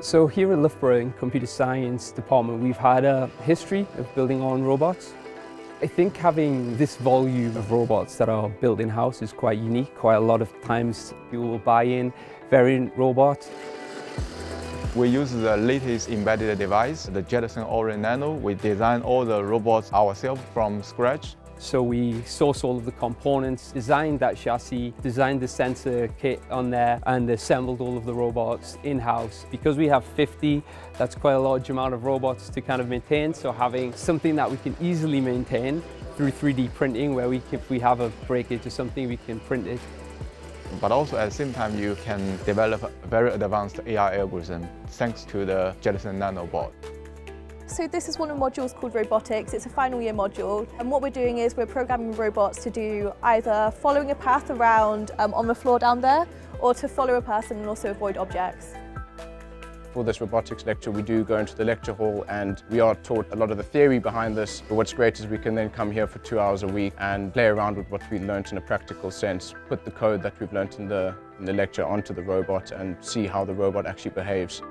So here at Loughborough in Computer Science Department, we've had a history of building our own robots. I think having this volume of robots that are built in-house is quite unique. Quite a lot of times people will buy in variant robots. We use the latest embedded device, the Jetson Orin Nano. We design all the robots ourselves from scratch. So we source all of the components, designed that chassis, designed the sensor kit on there, and assembled all of the robots in-house. Because we have 50, that's quite a large amount of robots to kind of maintain. So having something that we can easily maintain through 3D printing, where if we have a breakage or something, we can print it. But also at the same time, you can develop a very advanced AI algorithm thanks to the Jetson Nano board. So this is one of the modules called Robotics. It's a final year module, and what we're doing is we're programming robots to do either following a path around on the floor down there, or to follow a person and also avoid objects. For this robotics lecture, we do go into the lecture hall and we are taught a lot of the theory behind this. But what's great is we can then come here for 2 hours a week and play around with what we learnt in a practical sense, put the code that we've learnt in the lecture onto the robot and see how the robot actually behaves.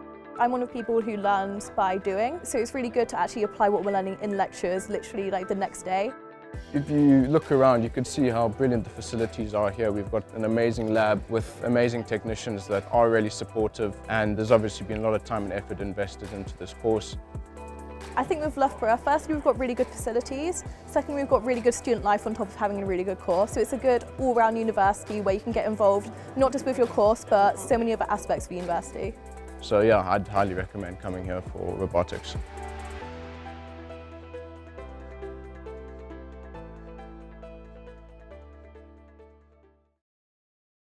I'm one of the people who learns by doing, so it's really good to actually apply what we're learning in lectures literally like the next day. If you look around, you can see how brilliant the facilities are here. We've got an amazing lab with amazing technicians that are really supportive, and there's obviously been a lot of time and effort invested into this course. I think with Loughborough, firstly we've got really good facilities, secondly we've got really good student life on top of having a really good course, so it's a good all-round university where you can get involved not just with your course but so many other aspects of the university. So yeah, I'd highly recommend coming here for robotics.